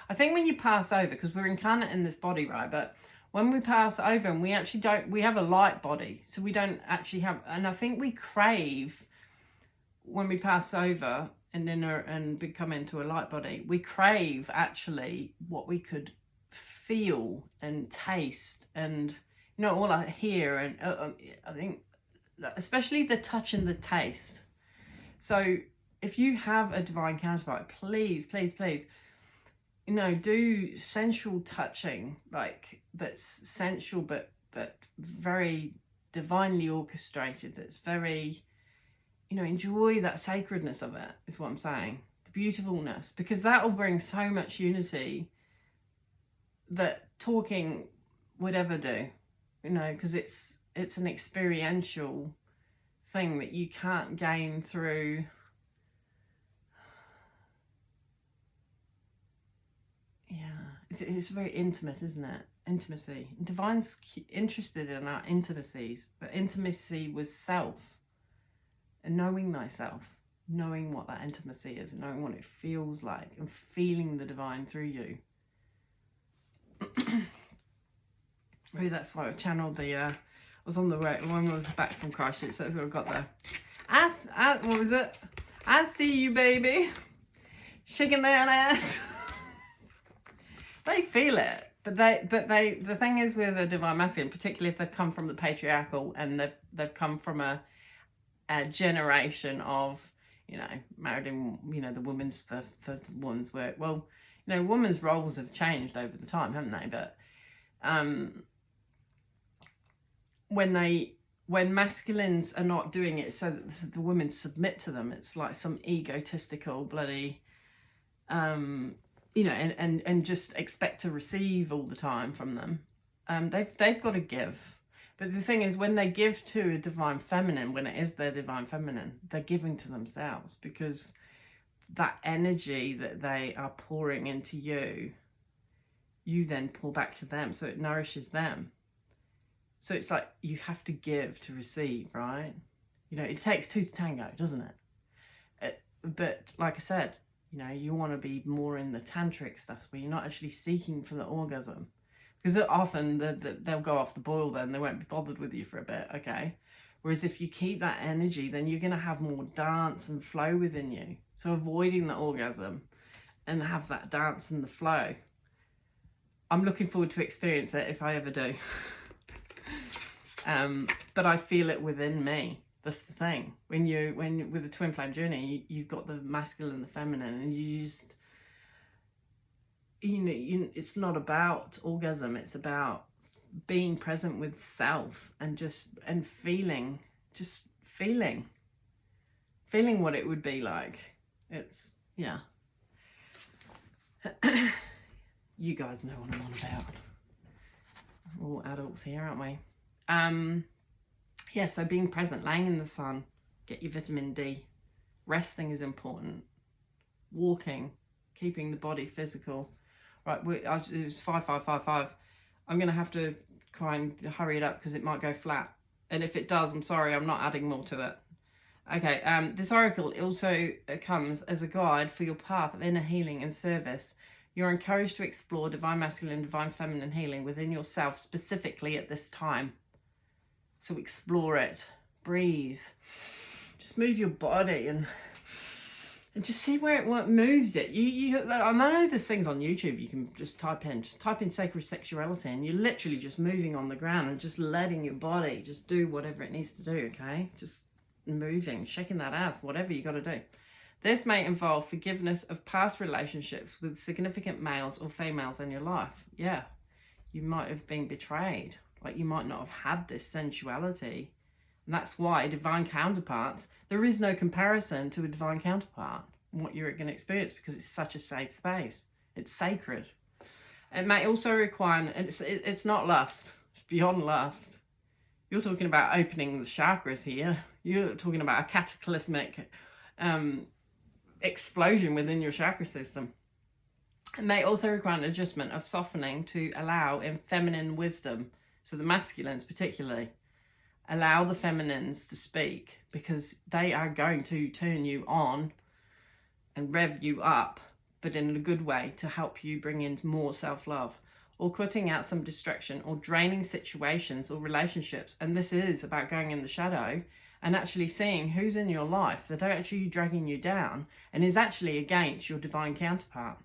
I think when you pass over, because we're incarnate in this body, right? But when we pass over, and we have a light body, so we don't actually have, and I think we crave, when we pass over and become into a light body, we crave actually what we could feel and taste, and all I hear, and I think especially the touch and the taste. So if you have a divine counterpart, please, please, please, do sensual touching, like that's sensual but very divinely orchestrated, that's very, enjoy that sacredness of it, is what I'm saying, the beautifulness, because that will bring so much unity that talking would ever do, because it's an experiential thing that you can't gain through it's very intimate, isn't it? Intimacy. Divine's interested in our intimacies, but intimacy with self and knowing thyself, knowing what that intimacy is, knowing what it feels like, and feeling the divine through you. Maybe that's why I channeled I was on the road when I was back from Christchurch, so that's where I got there. What was it? I see you, baby, shaking that ass. They feel it, but the thing is with a divine masculine, particularly if they've come from the patriarchal and they've come from a generation of, married in, the women's for women's work. Well, women's roles have changed over the time, haven't they? But when masculines are not doing it so that the women submit to them, it's like some egotistical bloody and just expect to receive all the time from them. They've got to give. But the thing is, when they give to a divine feminine, when it is their divine feminine, they're giving to themselves, because that energy that they are pouring into you, you then pour back to them, so it nourishes them. So it's like you have to give to receive, right? It takes two to tango, doesn't it? But like I said, You know, you want to be more in the tantric stuff where you're not actually seeking for the orgasm. Because often they'll go off the boil then. They won't be bothered with you for a bit, okay? Whereas if you keep that energy, then you're going to have more dance and flow within you. So avoiding the orgasm and have that dance and the flow. I'm looking forward to experience it if I ever do. But I feel it within me. That's the thing. When with the twin flame journey, you've got the masculine and the feminine, and you just, it's not about orgasm. It's about being present with self and feeling what it would be like. It's, yeah. You guys know what I'm on about. We're all adults here, aren't we? Yeah, so being present, laying in the sun, get your vitamin D. Resting is important. Walking, keeping the body physical. Right, it was 5555. I'm going to have to try and hurry it up because it might go flat. And if it does, I'm sorry, I'm not adding more to it. Okay, this oracle also comes as a guide for your path of inner healing and service. You're encouraged to explore divine masculine, divine feminine healing within yourself specifically at this time. So explore it, breathe, just move your body and just see where it moves it. I know there's things on YouTube you can just type in sacred sexuality, and you're literally just moving on the ground and just letting your body just do whatever it needs to do, okay? Just moving, shaking that ass, whatever you got to do. This may involve forgiveness of past relationships with significant males or females in your life. Yeah, you might have been betrayed. Like you might not have had this sensuality. And that's why divine counterparts, there is no comparison to a divine counterpart and what you're going to experience, because it's such a safe space. It's sacred. It may also require, it's not lust. It's beyond lust. You're talking about opening the chakras here. You're talking about a cataclysmic explosion within your chakra system. It may also require an adjustment of softening to allow in feminine wisdom. So the masculines particularly, allow the feminines to speak, because they are going to turn you on and rev you up, but in a good way, to help you bring in more self-love, or cutting out some distraction or draining situations or relationships. And this is about going in the shadow and actually seeing who's in your life that are actually dragging you down and is actually against your divine counterpart.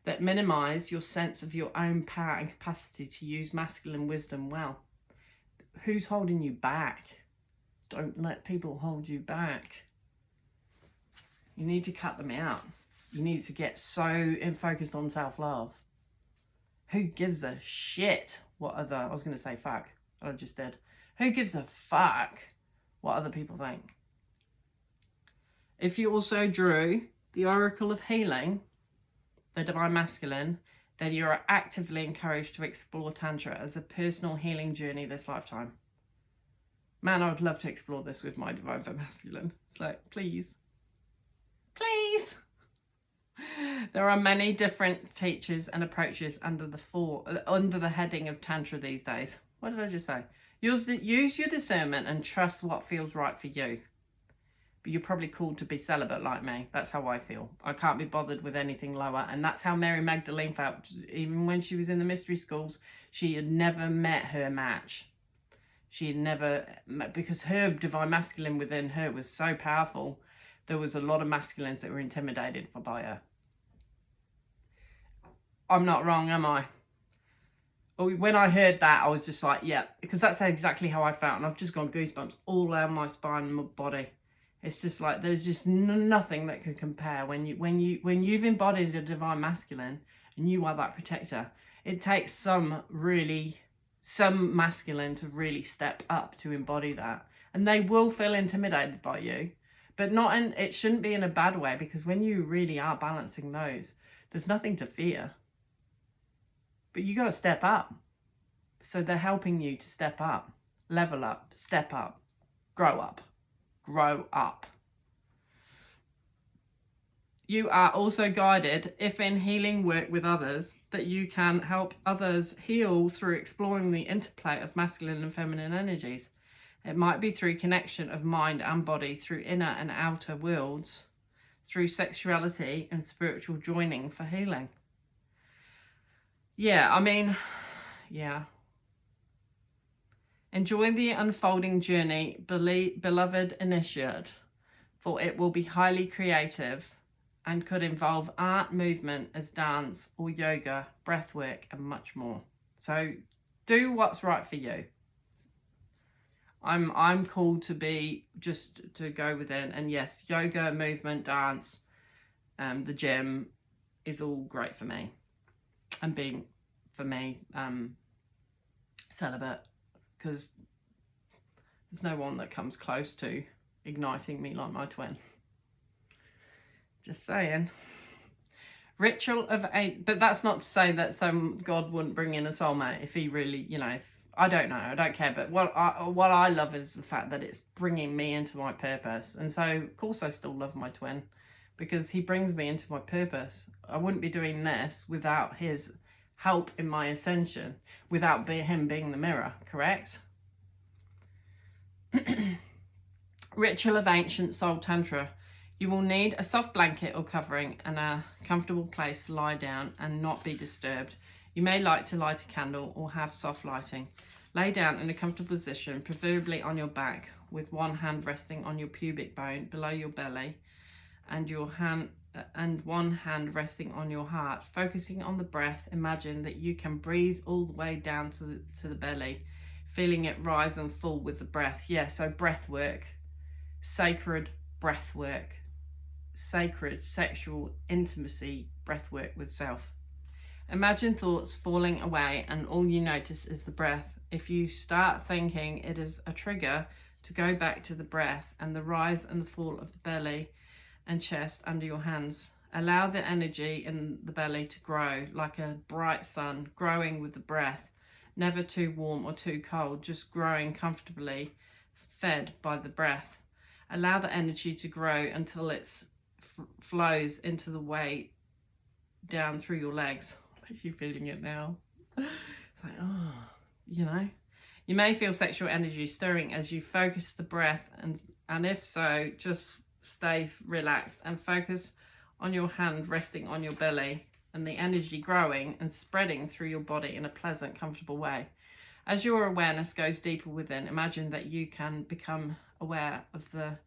That minimize your sense of your own power and capacity to use masculine wisdom well. Who's holding you back? Don't let people hold you back. You need to cut them out. You need to get so focused on self-love. Who gives a shit what other, I was going to say fuck, I just did. Who gives a fuck what other people think? If you also drew the Oracle of Healing, the Divine Masculine, then you are actively encouraged to explore Tantra as a personal healing journey this lifetime. Man, I would love to explore this with my Divine Masculine. It's like, please. Please. There are many different teachers and approaches under the heading of Tantra these days. What did I just say? Use your discernment and trust what feels right for you. But you're probably called to be celibate like me. That's how I feel. I can't be bothered with anything lower. And that's how Mary Magdalene felt. Even when she was in the mystery schools, she had never met her match. She had never, because her divine masculine within her was so powerful, there was a lot of masculines that were intimidated by her. I'm not wrong, am I? When I heard that, I was just like, yeah, because that's exactly how I felt. And I've just gone goosebumps all down my spine and my body. It's just like, there's just nothing that can compare when you've embodied a divine masculine and you are that protector. It takes some masculine to really step up to embody that. And they will feel intimidated by you, but it shouldn't be in a bad way, because when you really are balancing those, there's nothing to fear. But you got to step up. So they're helping you to step up, level up, step up, grow up. Grow up. You are also guided, if in healing work with others, that you can help others heal through exploring the interplay of masculine and feminine energies. It might be through connection of mind and body, through inner and outer worlds, through sexuality and spiritual joining for healing. Yeah, I mean, yeah. Enjoy the unfolding journey, beloved initiate, for it will be highly creative and could involve art, movement as dance or yoga, breathwork, and much more. So do what's right for you. I'm called to be just to go within, and yes, yoga, movement, dance, the gym is all great for me, and being for me celibate, because there's no one that comes close to igniting me like my twin. Just saying. Ritual of 8, but that's not to say that God wouldn't bring in a soulmate if he really, you know, if, I don't know, I don't care. But what I love is the fact that it's bringing me into my purpose. And so, of course, I still love my twin because he brings me into my purpose. I wouldn't be doing this without his help in my ascension, without him being the mirror, correct? Ritual of ancient soul tantra. You will need a soft blanket or covering and a comfortable place to lie down and not be disturbed. You may like to light a candle or have soft lighting. Lay down in a comfortable position, preferably on your back, with one hand resting on your pubic bone below your belly and one hand resting on your heart. Focusing on the breath, imagine that you can breathe all the way down to the belly, feeling it rise and fall with the breath. Yeah, so breath work, sacred breath work, sacred sexual intimacy breath work with self. Imagine thoughts falling away and all you notice is the breath. If you start thinking, it is a trigger to go back to the breath and the rise and the fall of the belly and chest under your hands. Allow the energy in the belly to grow like a bright sun, growing with the breath, never too warm or too cold, just growing comfortably, fed by the breath. Allow the energy to grow until it flows into the way down through your legs. Are you feeling it now? It's like, oh, you know. You may feel sexual energy stirring as you focus the breath, and if so, just stay relaxed and focus on your hand resting on your belly and the energy growing and spreading through your body in a pleasant, comfortable way. As your awareness goes deeper within, imagine that you can become aware of the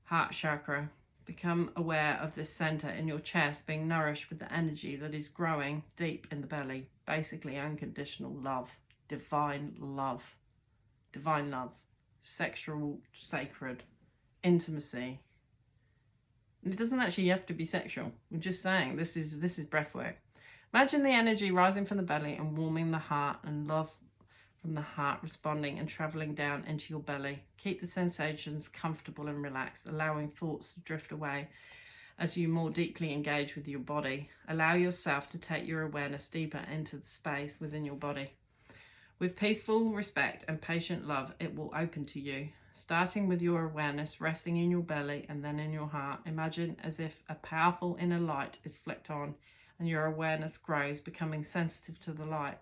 heart chakra. Become aware of this center in your chest being nourished with the energy that is growing deep in the belly. Basically, unconditional love, divine love, sexual, sacred intimacy. And it doesn't actually have to be sexual. We're just saying this is breath work. Imagine the energy rising from the belly and warming the heart, and love from the heart responding and traveling down into your belly. Keep the sensations comfortable and relaxed, allowing thoughts to drift away as you more deeply engage with your body. Allow yourself to take your awareness deeper into the space within your body. With peaceful respect and patient love, it will open to you. Starting with your awareness resting in your belly and then in your heart, imagine as if a powerful inner light is flicked on and your awareness grows, becoming sensitive to the light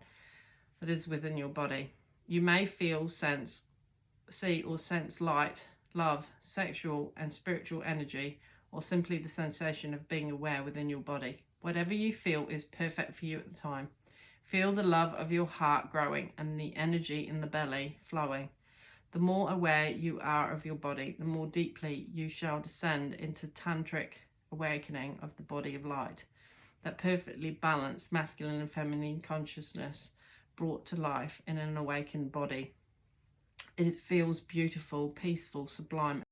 that is within your body. You may feel, see or sense light, love, sexual and spiritual energy, or simply the sensation of being aware within your body. Whatever you feel is perfect for you at the time. Feel the love of your heart growing and the energy in the belly flowing. The more aware you are of your body, the more deeply you shall descend into tantric awakening of the body of light, that perfectly balanced masculine and feminine consciousness brought to life in an awakened body. It feels beautiful, peaceful, sublime,